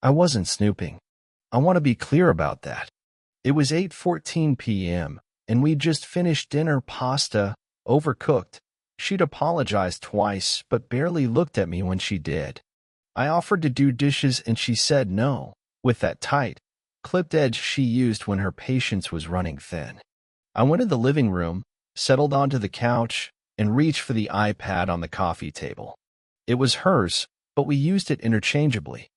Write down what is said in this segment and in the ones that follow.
I wasn't snooping. I want to be clear about that. It was 8:14 p.m., and we'd just finished dinner, pasta, overcooked. She'd apologized twice, but barely looked at me when she did. I offered to do dishes and she said no, with that tight, clipped edge she used when her patience was running thin. I went in the living room, settled onto the couch, and reached for the iPad on the coffee table. It was hers, but we used it interchangeably.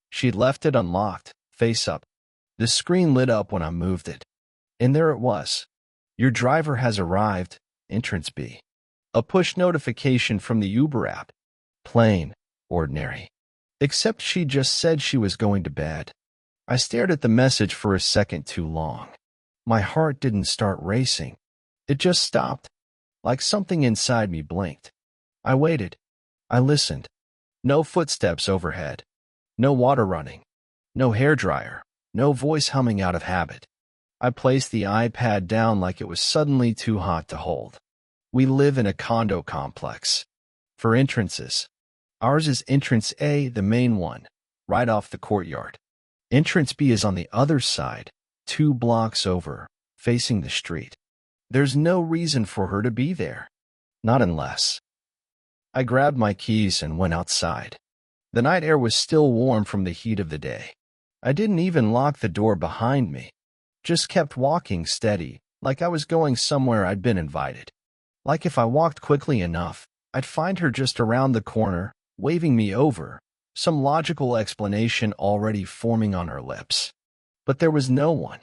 She'd left it unlocked, face up. The screen lit up when I moved it. And there it was. Your driver has arrived, entrance B. A push notification from the Uber app. Plain, ordinary. Except she just said she was going to bed. I stared at the message for a second too long. My heart didn't start racing. It just stopped, like something inside me blinked. I waited. I listened. No footsteps overhead. No water running. No hairdryer. No voice humming out of habit. I placed the iPad down like it was suddenly too hot to hold. We live in a condo complex. For entrances, ours is entrance A, the main one, right off the courtyard. Entrance B is on the other side, 2 blocks over, facing the street. There's no reason for her to be there. Not unless. I grabbed my keys and went outside. The night air was still warm from the heat of the day. I didn't even lock the door behind me. Just kept walking steady, like I was going somewhere I'd been invited. Like if I walked quickly enough, I'd find her just around the corner, waving me over, some logical explanation already forming on her lips. But there was no one.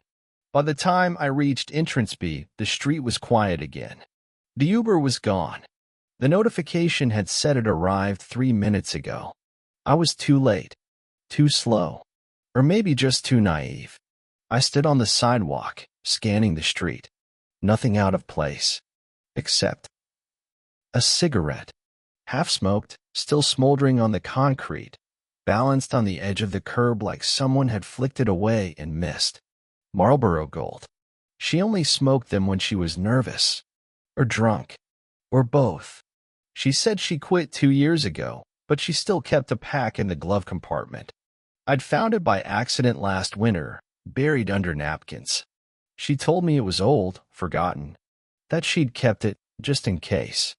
By the time I reached entrance B, the street was quiet again. The Uber was gone. The notification had said it arrived 3 minutes ago. I was too late, too slow, or maybe just too naive. I stood on the sidewalk, scanning the street. Nothing out of place. Except a cigarette, half-smoked, still smoldering on the concrete, balanced on the edge of the curb like someone had flicked it away and missed. Marlboro Gold. She only smoked them when she was nervous, or drunk, or both. She said she quit 2 years ago, but she still kept a pack in the glove compartment. I'd found it by accident last winter, buried under napkins. She told me it was old, forgotten, that she'd kept it just in case.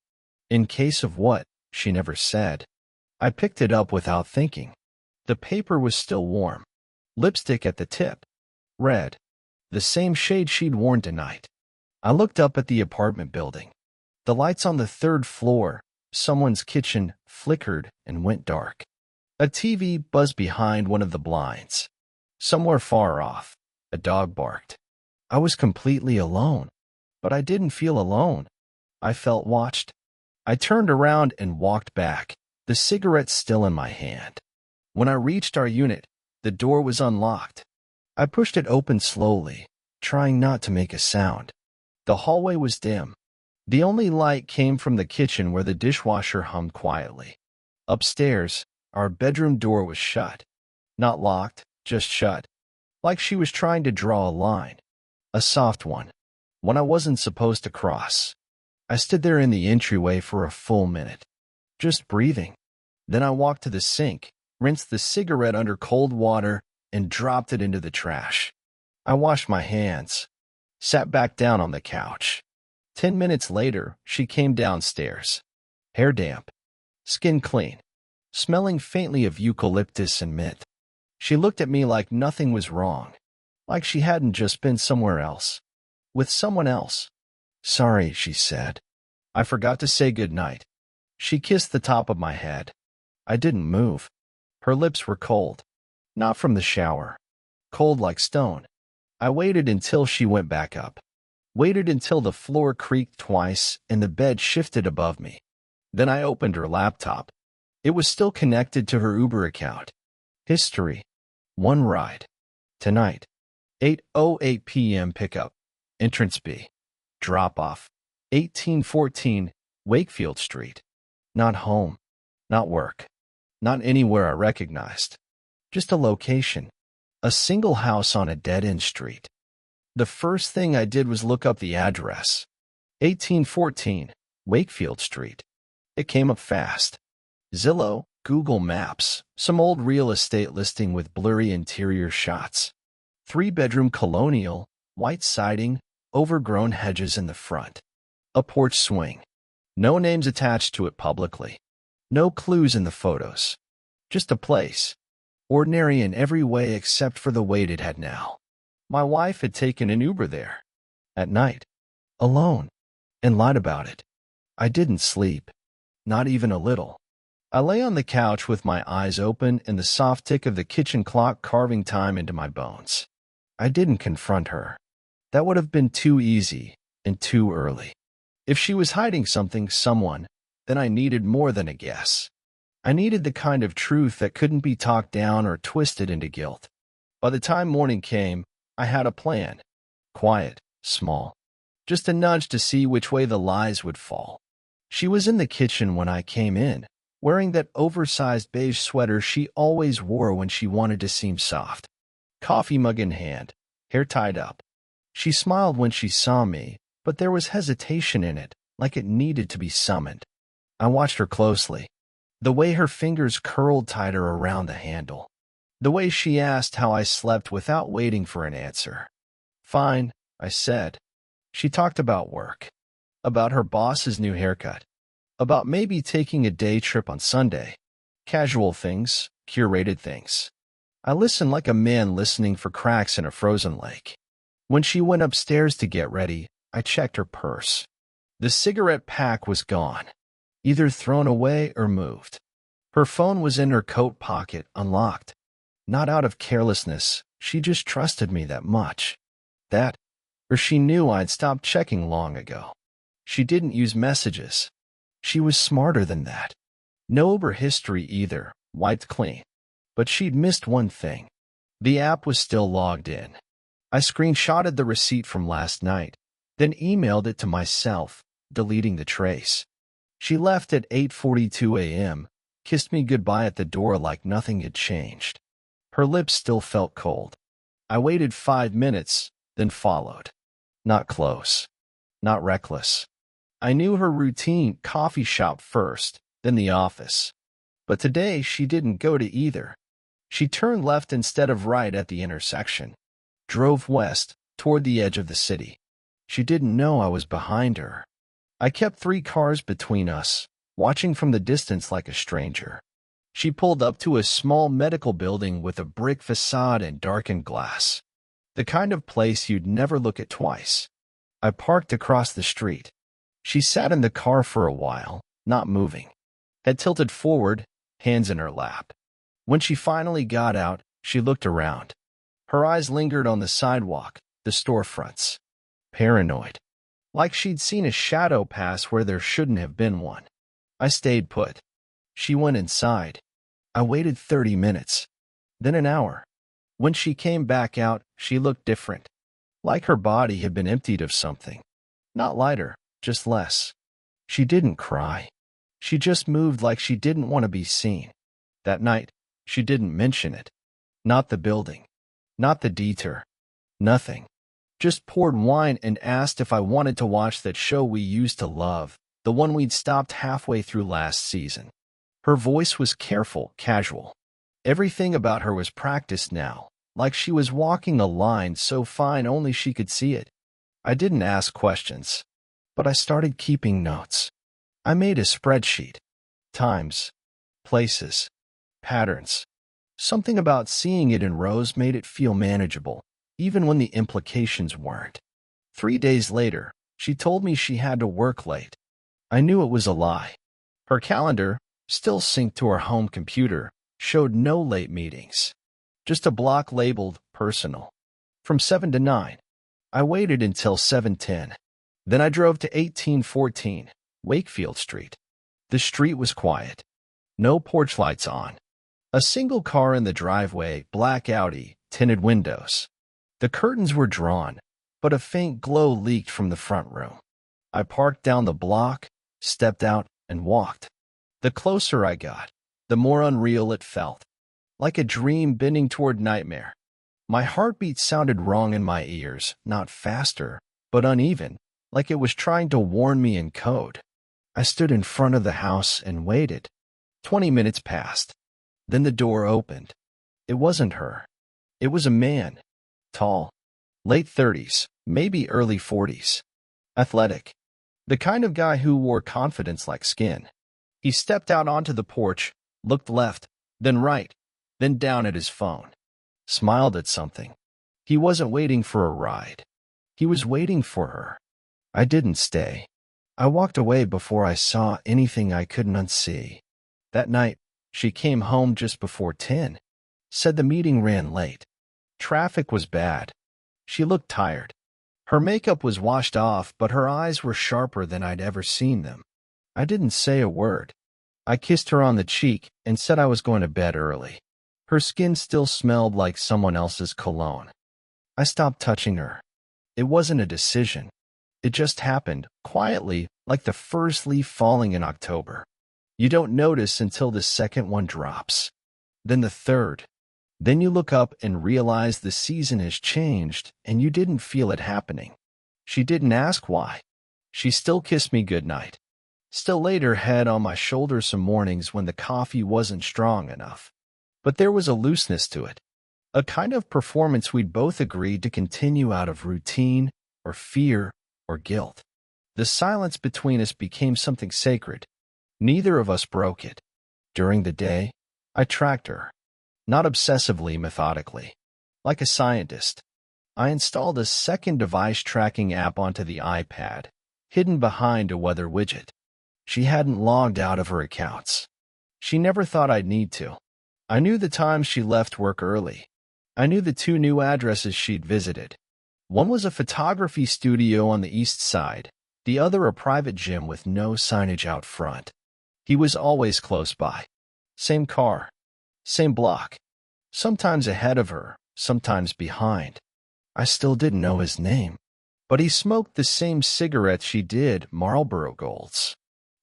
In case of what, she never said. I picked it up without thinking. The paper was still warm. Lipstick at the tip. Red. The same shade she'd worn tonight. I looked up at the apartment building. The lights on the 3rd floor, someone's kitchen, flickered and went dark. A TV buzzed behind one of the blinds. Somewhere far off, a dog barked. I was completely alone. But I didn't feel alone. I felt watched. I turned around and walked back, the cigarette still in my hand. When I reached our unit, the door was unlocked. I pushed it open slowly, trying not to make a sound. The hallway was dim. The only light came from the kitchen where the dishwasher hummed quietly. Upstairs, our bedroom door was shut. Not locked, just shut. Like she was trying to draw a line. A soft one. One I wasn't supposed to cross. I stood there in the entryway for a full minute, just breathing. Then I walked to the sink, rinsed the cigarette under cold water, and dropped it into the trash. I washed my hands, sat back down on the couch. 10 minutes later, she came downstairs. Hair damp, skin clean, smelling faintly of eucalyptus and mint. She looked at me like nothing was wrong, like she hadn't just been somewhere else. With someone else. Sorry, she said. I forgot to say goodnight. She kissed the top of my head. I didn't move. Her lips were cold. Not from the shower. Cold like stone. I waited until she went back up. Waited until the floor creaked twice and the bed shifted above me. Then I opened her laptop. It was still connected to her Uber account. History. 1 ride. Tonight. 8:08 p.m. pickup. Entrance B. Drop-off. 1814 Wakefield Street. Not home. Not work. Not anywhere I recognized. Just a location. A single house on a dead-end street. The first thing I did was look up the address. 1814 Wakefield Street. It came up fast. Zillow, Google Maps, some old real estate listing with blurry interior shots. 3-bedroom colonial, white siding, overgrown hedges in the front. A porch swing. No names attached to it publicly. No clues in the photos. Just a place. Ordinary in every way except for the weight it had now. My wife had taken an Uber there. At night. Alone. And lied about it. I didn't sleep. Not even a little. I lay on the couch with my eyes open and the soft tick of the kitchen clock carving time into my bones. I didn't confront her. That would have been too easy and too early. If she was hiding something, someone, then I needed more than a guess. I needed the kind of truth that couldn't be talked down or twisted into guilt. By the time morning came, I had a plan. Quiet, small. Just a nudge to see which way the lies would fall. She was in the kitchen when I came in, wearing that oversized beige sweater she always wore when she wanted to seem soft. Coffee mug in hand, hair tied up. She smiled when she saw me, but there was hesitation in it, like it needed to be summoned. I watched her closely. The way her fingers curled tighter around the handle. The way she asked how I slept without waiting for an answer. Fine, I said. She talked about work. About her boss's new haircut. About maybe taking a day trip on Sunday. Casual things, curated things. I listened like a man listening for cracks in a frozen lake. When she went upstairs to get ready, I checked her purse. The cigarette pack was gone. Either thrown away or moved. Her phone was in her coat pocket, unlocked. Not out of carelessness, she just trusted me that much. That, or she knew I'd stopped checking long ago. She didn't use messages. She was smarter than that. No Uber history either, wiped clean. But she'd missed one thing. The app was still logged in. I screenshotted the receipt from last night, then emailed it to myself, deleting the trace. She left at 8:42 a.m., kissed me goodbye at the door like nothing had changed. Her lips still felt cold. I waited 5 minutes, then followed. Not close. Not reckless. I knew her routine: coffee shop first, then the office. But today she didn't go to either. She turned left instead of right at the intersection. Drove west, toward the edge of the city. She didn't know I was behind her. I kept 3 cars between us, watching from the distance like a stranger. She pulled up to a small medical building with a brick facade and darkened glass. The kind of place you'd never look at twice. I parked across the street. She sat in the car for a while, not moving. Head tilted forward, hands in her lap. When she finally got out, she looked around. Her eyes lingered on the sidewalk, the storefronts. Paranoid. Like she'd seen a shadow pass where there shouldn't have been one. I stayed put. She went inside. I waited 30 minutes. Then an hour. When she came back out, she looked different. Like her body had been emptied of something. Not lighter, just less. She didn't cry. She just moved like she didn't want to be seen. That night, she didn't mention it. Not the building. Not the detour. Nothing. Just poured wine and asked if I wanted to watch that show we used to love, the one we'd stopped halfway through last season. Her voice was careful, casual. Everything about her was practiced now, like she was walking a line so fine only she could see it. I didn't ask questions, but I started keeping notes. I made a spreadsheet. Times, places, patterns. Something about seeing it in rows made it feel manageable, even when the implications weren't. 3 days later, she told me she had to work late. I knew it was a lie. Her calendar, still synced to her home computer, showed no late meetings. Just a block labeled personal. From 7 to 9. I waited until 7:10. Then I drove to 1814, Wakefield Street. The street was quiet. No porch lights on. A single car in the driveway, black Audi, tinted windows. The curtains were drawn, but a faint glow leaked from the front room. I parked down the block, stepped out, and walked. The closer I got, the more unreal it felt. Like a dream bending toward nightmare. My heartbeat sounded wrong in my ears, not faster, but uneven, like it was trying to warn me in code. I stood in front of the house and waited. 20 minutes passed. Then the door opened. It wasn't her. It was a man. Tall. Late 30s, maybe early 40s. Athletic. The kind of guy who wore confidence like skin. He stepped out onto the porch, looked left, then right, then down at his phone. Smiled at something. He wasn't waiting for a ride. He was waiting for her. I didn't stay. I walked away before I saw anything I couldn't unsee. That night, she came home just before 10. Said the meeting ran late. Traffic was bad. She looked tired. Her makeup was washed off, but her eyes were sharper than I'd ever seen them. I didn't say a word. I kissed her on the cheek and said I was going to bed early. Her skin still smelled like someone else's cologne. I stopped touching her. It wasn't a decision. It just happened, quietly, like the first leaf falling in October. You don't notice until the second one drops. Then the third. Then you look up and realize the season has changed, and you didn't feel it happening. She didn't ask why. She still kissed me goodnight. Still laid her head on my shoulder some mornings when the coffee wasn't strong enough. But there was a looseness to it. A kind of performance we'd both agreed to continue out of routine, or fear, or guilt. The silence between us became something sacred. Neither of us broke it. During the day, I tracked her. Not obsessively, methodically. Like a scientist. I installed a second device tracking app onto the iPad, hidden behind a weather widget. She hadn't logged out of her accounts. She never thought I'd need to. I knew the times she left work early. I knew the 2 new addresses she'd visited. One was a photography studio on the east side, the other a private gym with no signage out front. He was always close by. Same car. Same block. Sometimes ahead of her, sometimes behind. I still didn't know his name. But he smoked the same cigarettes she did, Marlboro Golds.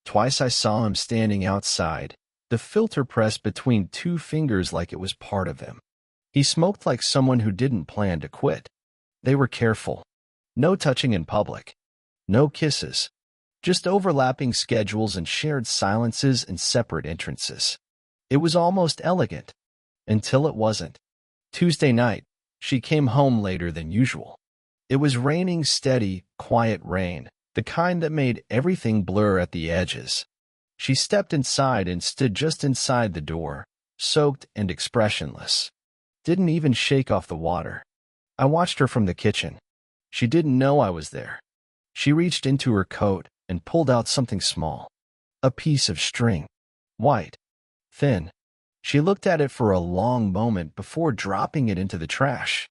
Twice I saw him standing outside, the filter pressed between 2 fingers like it was part of him. He smoked like someone who didn't plan to quit. They were careful. No touching in public. No kisses. Just overlapping schedules and shared silences and separate entrances. It was almost elegant. Until it wasn't. Tuesday night, she came home later than usual. It was raining steady, quiet rain, the kind that made everything blur at the edges. She stepped inside and stood just inside the door, soaked and expressionless. Didn't even shake off the water. I watched her from the kitchen. She didn't know I was there. She reached into her coat and pulled out something small. A piece of string. White. Thin. She looked at it for a long moment before dropping it into the trash.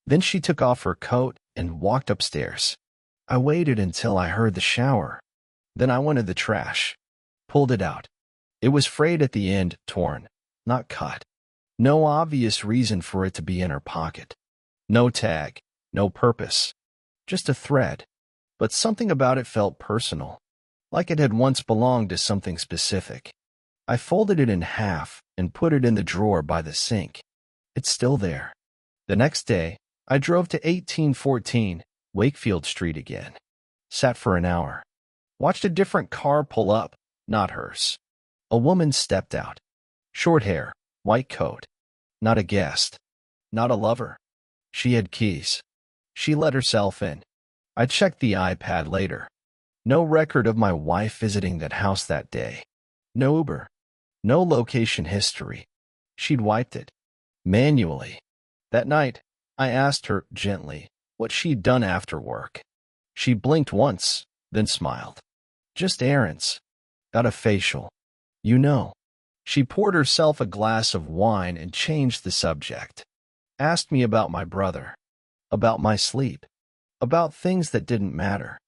Then she took off her coat and walked upstairs. I waited until I heard the shower. Then I went to the trash. Pulled it out. It was frayed at the end, torn, not cut. No obvious reason for it to be in her pocket. No tag, no purpose. Just a thread. But something about it felt personal, like it had once belonged to something specific. I folded it in half and put it in the drawer by the sink. It's still there. The next day, I drove to 1814 Wakefield Street again. Sat for an hour. Watched a different car pull up, not hers. A woman stepped out. Short hair, white coat. Not a guest. Not a lover. She had keys. She let herself in. I checked the iPad later. No record of my wife visiting that house that day. No Uber. No location history. She'd wiped it. Manually. That night, I asked her gently what she'd done after work. She blinked once, then smiled. Just errands. Got a facial. You know. She poured herself a glass of wine and changed the subject. Asked me about my brother. About my sleep. About things that didn't matter.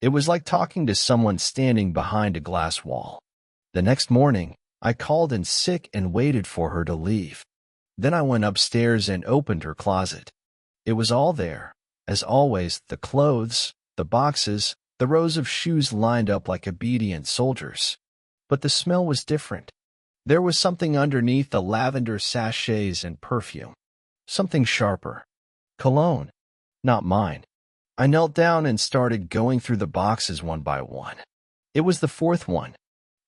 It was like talking to someone standing behind a glass wall. The next morning, I called in sick and waited for her to leave. Then I went upstairs and opened her closet. It was all there. As always, the clothes, the boxes, the rows of shoes lined up like obedient soldiers. But the smell was different. There was something underneath the lavender sachets and perfume. Something sharper. Cologne. Not mine. I knelt down and started going through the boxes one by one. It was the fourth one.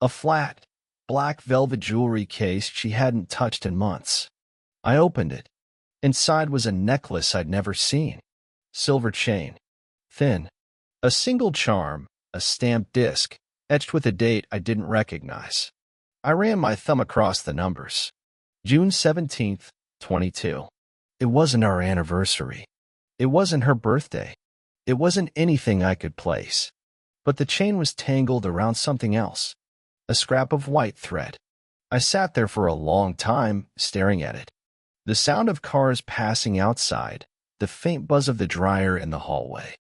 A flat, black velvet jewelry case she hadn't touched in months. I opened it. Inside was a necklace I'd never seen. Silver chain. Thin. A single charm, a stamped disc, etched with a date I didn't recognize. I ran my thumb across the numbers. June 17th, 22. It wasn't our anniversary. It wasn't her birthday. It wasn't anything I could place. But the chain was tangled around something else. A scrap of white thread. I sat there for a long time, staring at it. The sound of cars passing outside, the faint buzz of the dryer in the hallway.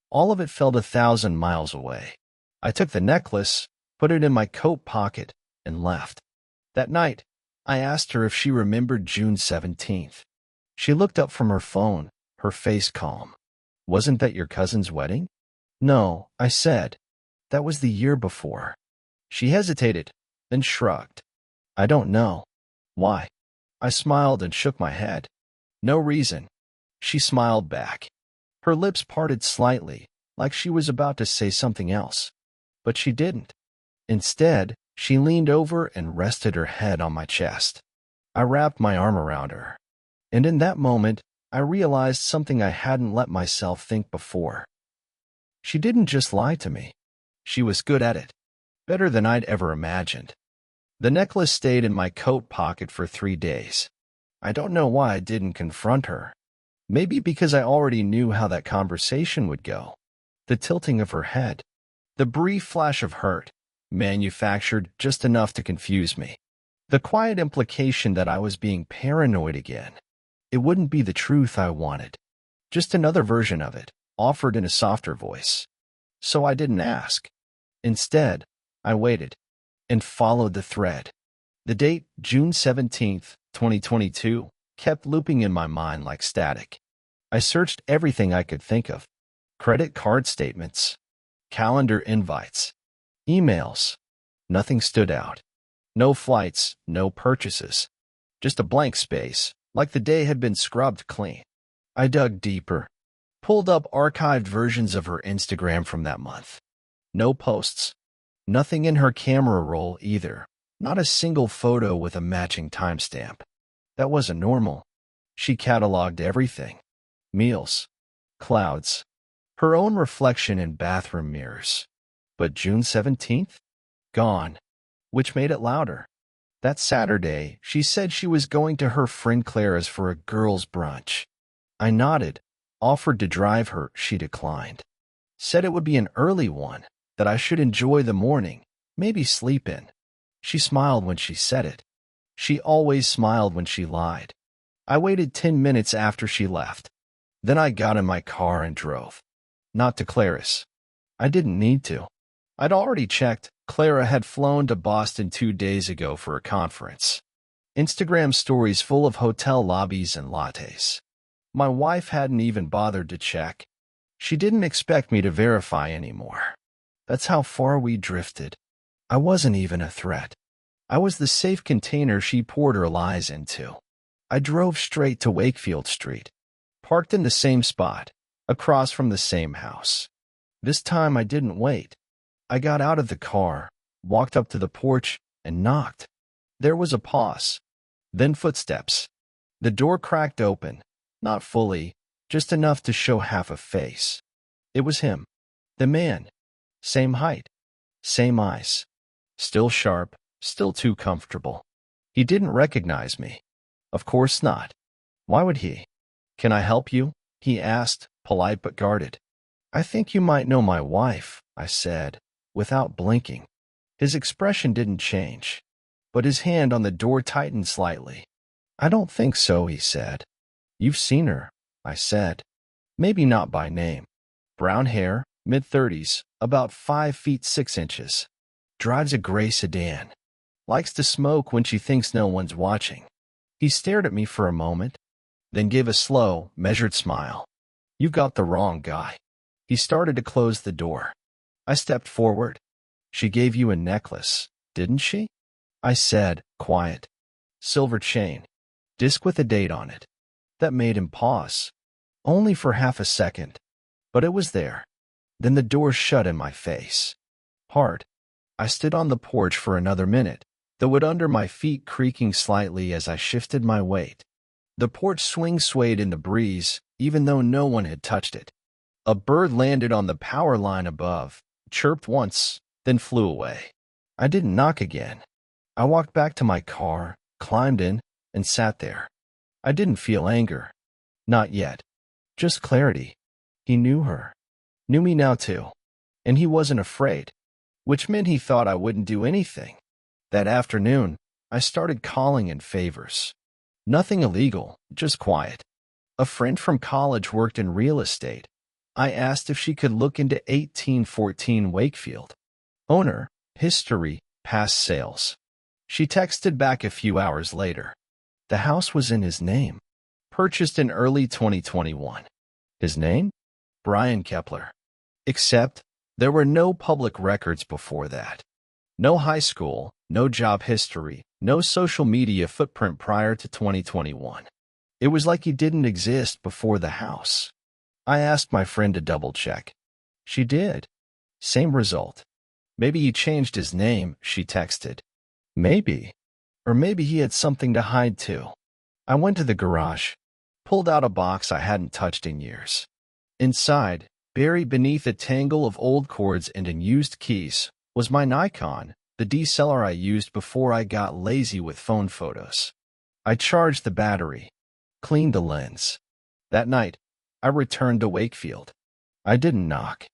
All of it felt 1,000 miles away. I took the necklace, put it in my coat pocket, and left. That night, I asked her if she remembered June 17th. She looked up from her phone, her face calm. Wasn't that your cousin's wedding? No, I said. That was the year before. She hesitated, then shrugged. I don't know. Why? I smiled and shook my head. No reason. She smiled back. Her lips parted slightly, like she was about to say something else. But she didn't. Instead, she leaned over and rested her head on my chest. I wrapped my arm around her. And in that moment, I realized something I hadn't let myself think before. She didn't just lie to me. She was good at it. Better than I'd ever imagined. The necklace stayed in my coat pocket for 3 days. I don't know why I didn't confront her. Maybe because I already knew how that conversation would go. The tilting of her head. The brief flash of hurt, manufactured just enough to confuse me. The quiet implication that I was being paranoid again. It wouldn't be the truth I wanted. Just another version of it, offered in a softer voice. So I didn't ask. Instead, I waited and followed the thread. The date, June 17th, 2022, kept looping in my mind like static. I searched everything I could think of. Credit card statements, calendar invites, emails. Nothing stood out. No flights, no purchases. Just a blank space, like the day had been scrubbed clean. I dug deeper, pulled up archived versions of her Instagram from that month. No posts. Nothing in her camera roll either. Not a single photo with a matching timestamp. That wasn't normal. She cataloged everything. Meals. Clouds. Her own reflection in bathroom mirrors. But June 17th? Gone. Which made it louder. That Saturday, she said she was going to her friend Clara's for a girls' brunch. I nodded, offered to drive her. She declined. Said it would be an early one, that I should enjoy the morning, maybe sleep in. She smiled when she said it. She always smiled when she lied. I waited 10 minutes after she left. Then I got in my car and drove. Not to Clara's. I didn't need to. I'd already checked. Clara had flown to Boston 2 days ago for a conference. Instagram stories full of hotel lobbies and lattes. My wife hadn't even bothered to check. She didn't expect me to verify anymore. That's how far we drifted. I wasn't even a threat. I was the safe container she poured her lies into. I drove straight to Wakefield Street, parked in the same spot, across from the same house. This time I didn't wait. I got out of the car, walked up to the porch, and knocked. There was a pause. Then footsteps. The door cracked open, not fully, just enough to show half a face. It was him. The man. Same height. Same eyes. Still sharp, still too comfortable. He didn't recognize me. Of course not. Why would he? Can I help you? He asked, polite but guarded. I think you might know my wife, I said, without blinking. His expression didn't change, but his hand on the door tightened slightly. I don't think so, he said. You've seen her, I said. Maybe not by name. Brown hair, mid-30s, about 5 feet 6 inches. Drives a gray sedan. Likes to smoke when she thinks no one's watching. He stared at me for a moment, then gave a slow, measured smile. You've got the wrong guy. He started to close the door. I stepped forward. She gave you a necklace, didn't she? I said, quiet. Silver chain. Disc with a date on it. That made him pause. Only for half a second. But it was there. Then the door shut in my face. Hard. I stood on the porch for another minute, the wood under my feet creaking slightly as I shifted my weight. The porch swing swayed in the breeze, even though no one had touched it. A bird landed on the power line above, chirped once, then flew away. I didn't knock again. I walked back to my car, climbed in, and sat there. I didn't feel anger. Not yet. Just clarity. He knew her. Knew me now too. And he wasn't afraid, which meant he thought I wouldn't do anything. That afternoon, I started calling in favors. Nothing illegal, just quiet. A friend from college worked in real estate. I asked if she could look into 1814 Wakefield. Owner, history, past sales. She texted back a few hours later. The house was in his name. Purchased in early 2021. His name? Brian Kepler. Except, there were no public records before that. No high school, no job history, no social media footprint prior to 2021. It was like he didn't exist before the house. I asked my friend to double-check. She did. Same result. Maybe he changed his name, she texted. Maybe. Or maybe he had something to hide too. I went to the garage, pulled out a box I hadn't touched in years. Inside, buried beneath a tangle of old cords and unused keys, was my Nikon, the DSLR I used before I got lazy with phone photos. I charged the battery, cleaned the lens. That night, I returned to Wakefield. I didn't knock.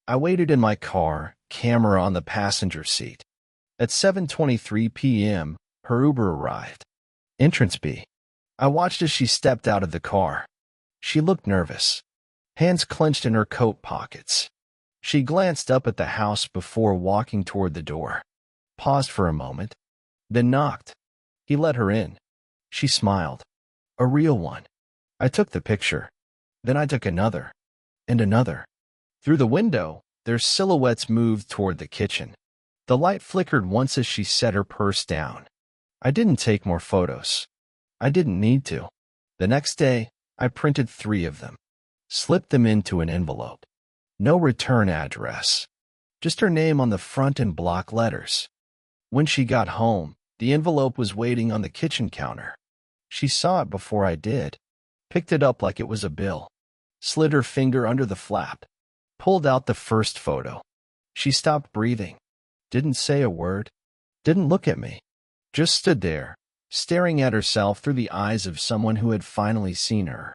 I waited in my car, camera on the passenger seat. At 7:23 p.m., her Uber arrived. Entrance B. I watched as she stepped out of the car. She looked nervous, hands clenched in her coat pockets. She glanced up at the house before walking toward the door. Paused for a moment, then knocked. He let her in. She smiled. A real one. I took the picture. Then I took another. And another. Through the window, their silhouettes moved toward the kitchen. The light flickered once as she set her purse down. I didn't take more photos. I didn't need to. The next day, I printed 3 of them. Slipped them into an envelope. No return address. Just her name on the front in block letters. When she got home, the envelope was waiting on the kitchen counter. She saw it before I did. Picked it up like it was a bill. Slid her finger under the flap. Pulled out the first photo. She stopped breathing. Didn't say a word. Didn't look at me. Just stood there, staring at herself through the eyes of someone who had finally seen her.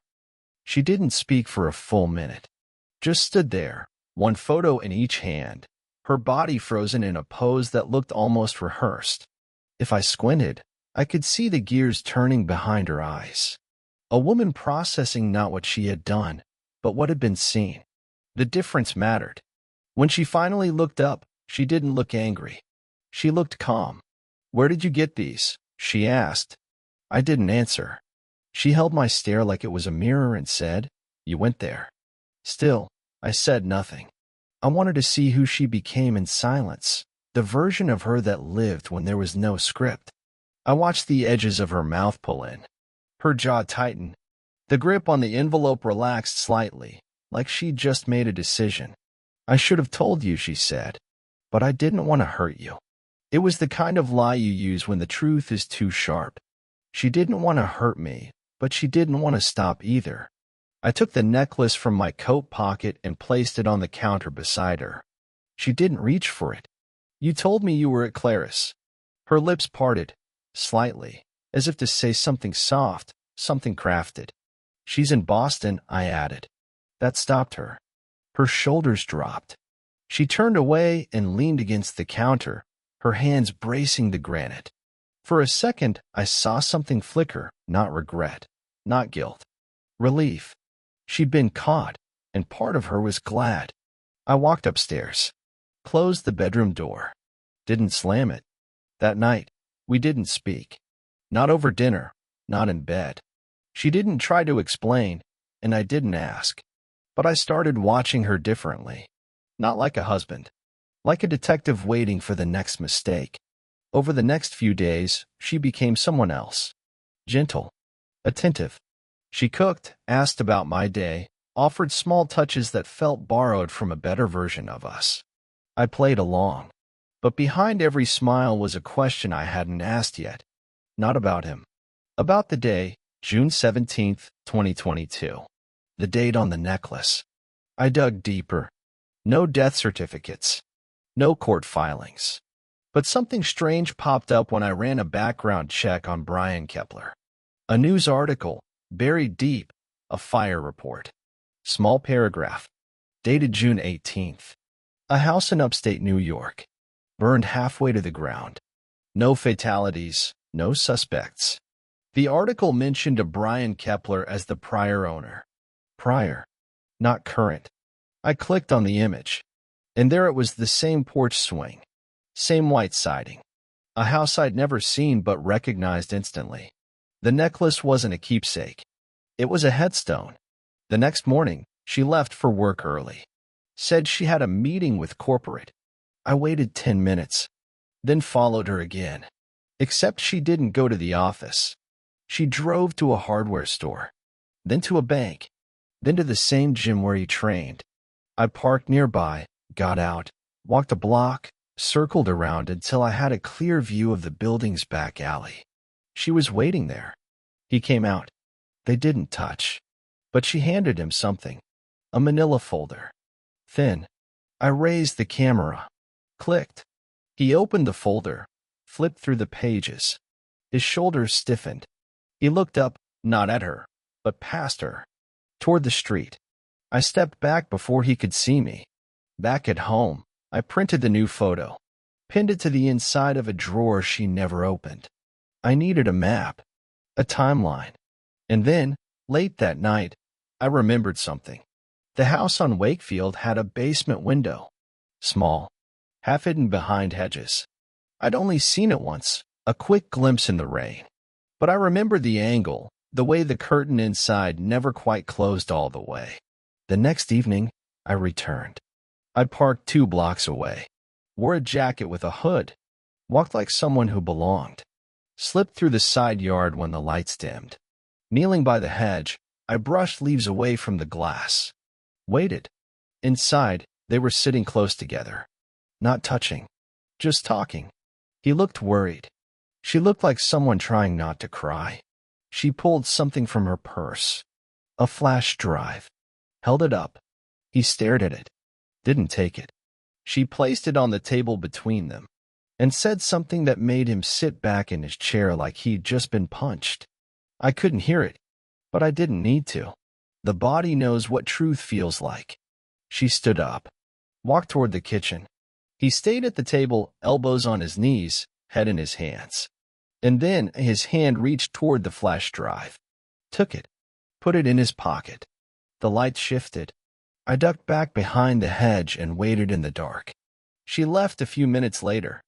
She didn't speak for a full minute. Just stood there, one photo in each hand, her body frozen in a pose that looked almost rehearsed. If I squinted, I could see the gears turning behind her eyes. A woman processing not what she had done, but what had been seen. The difference mattered. When she finally looked up, she didn't look angry. She looked calm. "Where did you get these?" she asked. I didn't answer. She held my stare like it was a mirror and said, "You went there." Still, I said nothing. I wanted to see who she became in silence, the version of her that lived when there was no script. I watched the edges of her mouth pull in. Her jaw tightened. The grip on the envelope relaxed slightly, like she'd just made a decision. "I should have told you," she said, "but I didn't want to hurt you." It was the kind of lie you use when the truth is too sharp. She didn't want to hurt me, but she didn't want to stop either. I took the necklace from my coat pocket and placed it on the counter beside her. She didn't reach for it. "You told me you were at Claris." Her lips parted, slightly, as if to say something soft, something crafted. "She's in Boston," I added. That stopped her. Her shoulders dropped. She turned away and leaned against the counter, her hands bracing the granite. For a second, I saw something flicker, not regret, not guilt. Relief. She'd been caught, and part of her was glad. I walked upstairs, closed the bedroom door, didn't slam it. That night, we didn't speak. Not over dinner, not in bed. She didn't try to explain, and I didn't ask. But I started watching her differently. Not like a husband. Like a detective waiting for the next mistake. Over the next few days, she became someone else. Gentle. Attentive. She cooked, asked about my day, offered small touches that felt borrowed from a better version of us. I played along. But behind every smile was a question I hadn't asked yet. Not about him. About the day, June 17th, 2022. The date on the necklace. I dug deeper. No death certificates. No court filings. But something strange popped up when I ran a background check on Brian Kepler. A news article, buried deep, a fire report. Small paragraph. Dated June 18th. A house in upstate New York. Burned halfway to the ground. No fatalities, no suspects. The article mentioned a Brian Kepler as the prior owner. Prior, not current. I clicked on the image, and there it was, the same porch swing. Same white siding. A house I'd never seen but recognized instantly. The necklace wasn't a keepsake. It was a headstone. The next morning, she left for work early. Said she had a meeting with corporate. I waited 10 minutes, then followed her again. Except she didn't go to the office. She drove to a hardware store, then to a bank, then to the same gym where he trained. I parked nearby, got out, walked a block, circled around until I had a clear view of the building's back alley. She was waiting there. He came out. They didn't touch. But she handed him something. A manila folder. Thin. I raised the camera. Clicked. He opened the folder, flipped through the pages. His shoulders stiffened. He looked up, not at her, but past her, toward the street. I stepped back before he could see me. Back at home, I printed the new photo, pinned it to the inside of a drawer she never opened. I needed a map, a timeline. And then, late that night, I remembered something. The house on Wakefield had a basement window. Small, half hidden behind hedges. I'd only seen it once, a quick glimpse in the rain. But I remembered the angle, the way the curtain inside never quite closed all the way. The next evening, I returned. I parked 2 blocks away, wore a jacket with a hood, walked like someone who belonged, slipped through the side yard when the lights dimmed. Kneeling by the hedge, I brushed leaves away from the glass. Waited. Inside, they were sitting close together. Not touching. Just talking. He looked worried. She looked like someone trying not to cry. She pulled something from her purse. A flash drive. Held it up. He stared at it. Didn't take it. She placed it on the table between them and said something that made him sit back in his chair like he'd just been punched. I couldn't hear it, but I didn't need to. The body knows what truth feels like. She stood up, walked toward the kitchen. He stayed at the table, elbows on his knees, head in his hands. And then his hand reached toward the flash drive, took it, put it in his pocket. The light shifted. I ducked back behind the hedge and waited in the dark. She left a few minutes later,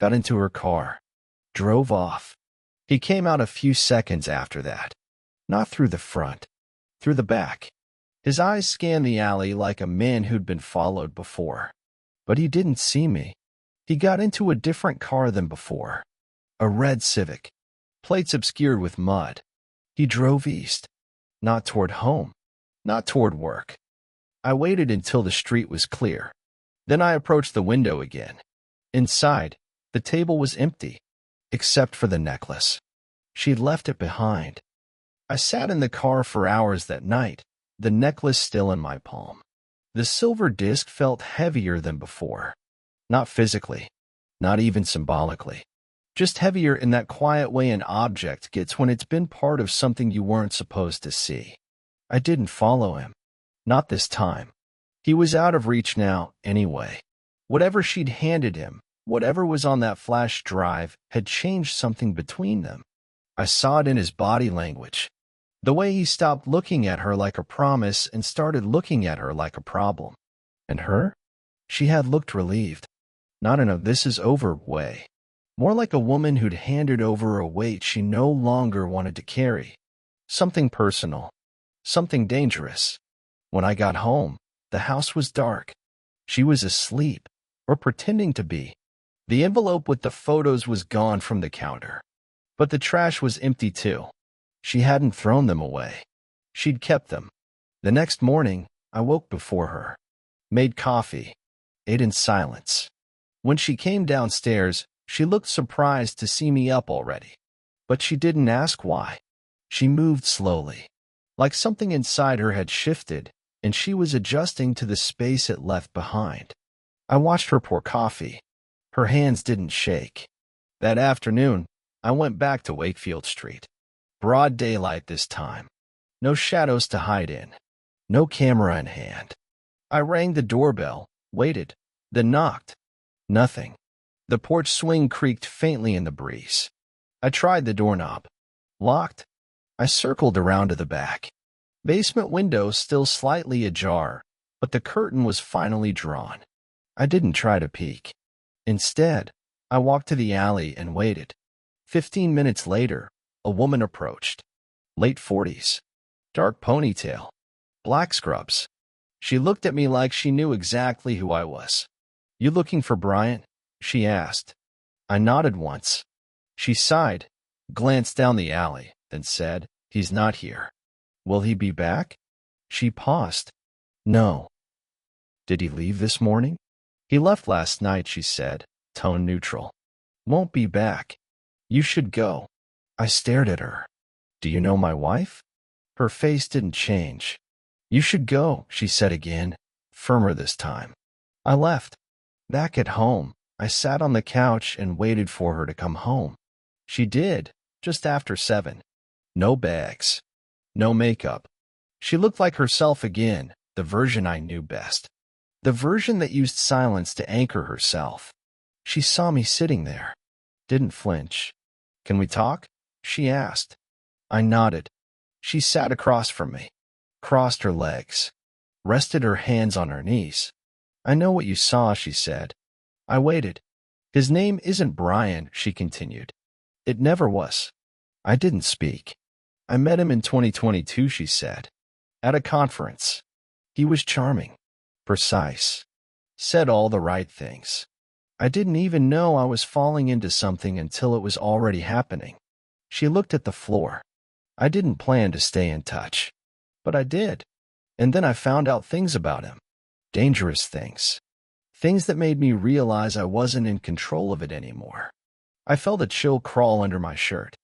got into her car, drove off. He came out a few seconds after that, not through the front, through the back. His eyes scanned the alley like a man who'd been followed before. But he didn't see me. He got into a different car than before. A red Civic, plates obscured with mud. He drove east, not toward home, not toward work. I waited until the street was clear. Then I approached the window again. Inside, the table was empty, except for the necklace. She'd left it behind. I sat in the car for hours that night, the necklace still in my palm. The silver disc felt heavier than before. Not physically, not even symbolically. Just heavier in that quiet way an object gets when it's been part of something you weren't supposed to see. I didn't follow him. Not this time. He was out of reach now, anyway. Whatever she'd handed him, whatever was on that flash drive, had changed something between them. I saw it in his body language. The way he stopped looking at her like a promise and started looking at her like a problem. And her? She had looked relieved. Not in a "this is over" way. More like a woman who'd handed over a weight she no longer wanted to carry. Something personal. Something dangerous. When I got home, the house was dark. She was asleep, or pretending to be. The envelope with the photos was gone from the counter. But the trash was empty too. She hadn't thrown them away. She'd kept them. The next morning, I woke before her. Made coffee. Ate in silence. When she came downstairs, she looked surprised to see me up already. But she didn't ask why. She moved slowly, like something inside her had shifted, and she was adjusting to the space it left behind. I watched her pour coffee. Her hands didn't shake. That afternoon, I went back to Wakefield Street. Broad daylight this time. No shadows to hide in. No camera in hand. I rang the doorbell, waited, then knocked. Nothing. The porch swing creaked faintly in the breeze. I tried the doorknob. Locked. I circled around to the back. Basement window still slightly ajar, but the curtain was finally drawn. I didn't try to peek. Instead, I walked to the alley and waited. 15 minutes later, a woman approached. Late 40s. Dark ponytail. Black scrubs. She looked at me like she knew exactly who I was. "You looking for Brian?" she asked. I nodded once. She sighed, glanced down the alley, then said, "He's not here." "Will he be back?" She paused. "No." "Did he leave this morning?" "He left last night," she said, tone neutral. "Won't be back. You should go." I stared at her. "Do you know my wife?" Her face didn't change. "You should go," she said again, firmer this time. I left. Back at home, I sat on the couch and waited for her to come home. She did, just after 7. No bags. No makeup. She looked like herself again, the version I knew best. The version that used silence to anchor herself. She saw me sitting there. Didn't flinch. "Can we talk?" she asked. I nodded. She sat across from me, crossed her legs, rested her hands on her knees. "I know what you saw," she said. I waited. "His name isn't Brian," she continued. "It never was." I didn't speak. "I met him in 2022, she said. At a conference. He was charming. Precise. Said all the right things. I didn't even know I was falling into something until it was already happening." She looked at the floor. "I didn't plan to stay in touch. But I did. And then I found out things about him. Dangerous things. Things that made me realize I wasn't in control of it anymore." I felt a chill crawl under my shirt.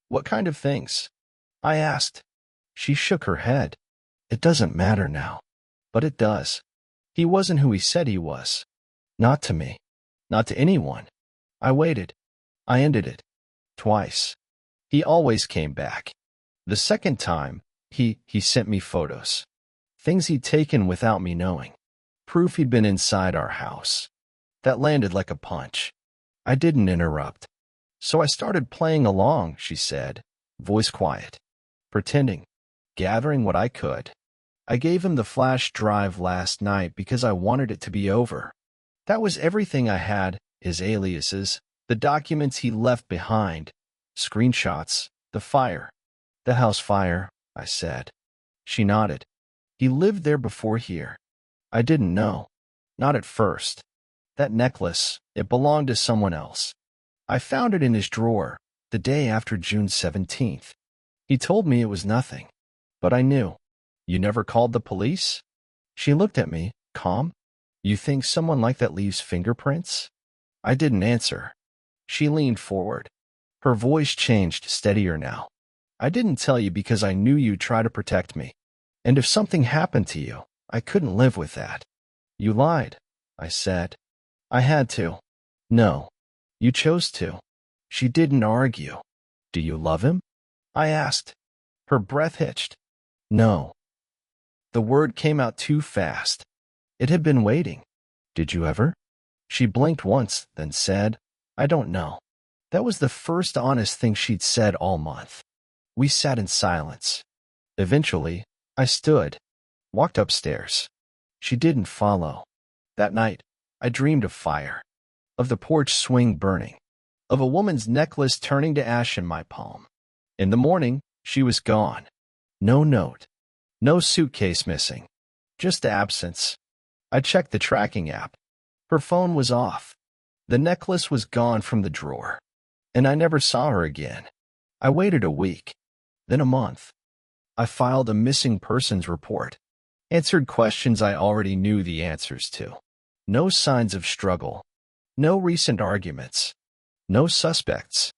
"What kind of things?" I asked. She shook her head. "It doesn't matter now." But it does. He wasn't who he said he was. Not to me. Not to anyone. I waited. I ended it. Twice. He always came back. The second time, he sent me photos. Things he'd taken without me knowing. Proof he'd been inside our house. That landed like a punch. I didn't interrupt. "So I started playing along," she said, voice quiet. "Pretending. Gathering what I could. I gave him the flash drive last night because I wanted it to be over. That was everything I had, his aliases, the documents he left behind, screenshots, the fire." "The house fire," I said. She nodded. "He lived there before here." I didn't know. Not at first. That necklace, it belonged to someone else. I found it in his drawer, the day after June 17th. He told me it was nothing. But I knew. "You never called the police?" She looked at me, calm. "You think someone like that leaves fingerprints?" I didn't answer. She leaned forward. Her voice changed, steadier now. "I didn't tell you because I knew you'd try to protect me. And if something happened to you, I couldn't live with that." "You lied," I said. "I had to." "No. You chose to." She didn't argue. "Do you love him?" I asked. Her breath hitched. "No." The word came out too fast. It had been waiting. "Did you ever?" She blinked once, then said, "I don't know." That was the first honest thing she'd said all month. We sat in silence. Eventually, I stood, walked upstairs. She didn't follow. That night, I dreamed of fire, of the porch swing burning, of a woman's necklace turning to ash in my palm. In the morning, she was gone. No note. No suitcase missing. Just absence. I checked the tracking app. Her phone was off. The necklace was gone from the drawer. And I never saw her again. I waited a week. Then a month. I filed a missing persons report. Answered questions I already knew the answers to. No signs of struggle. No recent arguments. No suspects.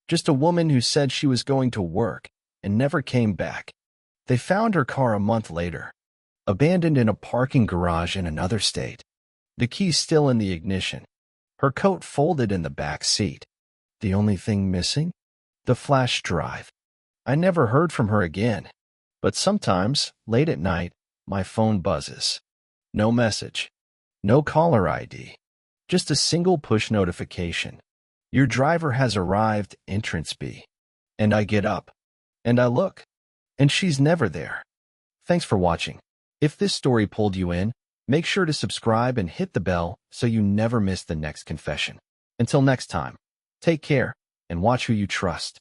Just a woman who said she was going to work and never came back. They found her car a month later, abandoned in a parking garage in another state. The keys still in the ignition. Her coat folded in the back seat. The only thing missing? The flash drive. I never heard from her again. But sometimes, late at night, my phone buzzes. No message. No caller ID. Just a single push notification. Your driver has arrived, entrance B. And I get up. And I look. And she's never there. Thanks for watching. If this story pulled you in, make sure to subscribe and hit the bell so you never miss the next confession. Until next time, take care and watch who you trust.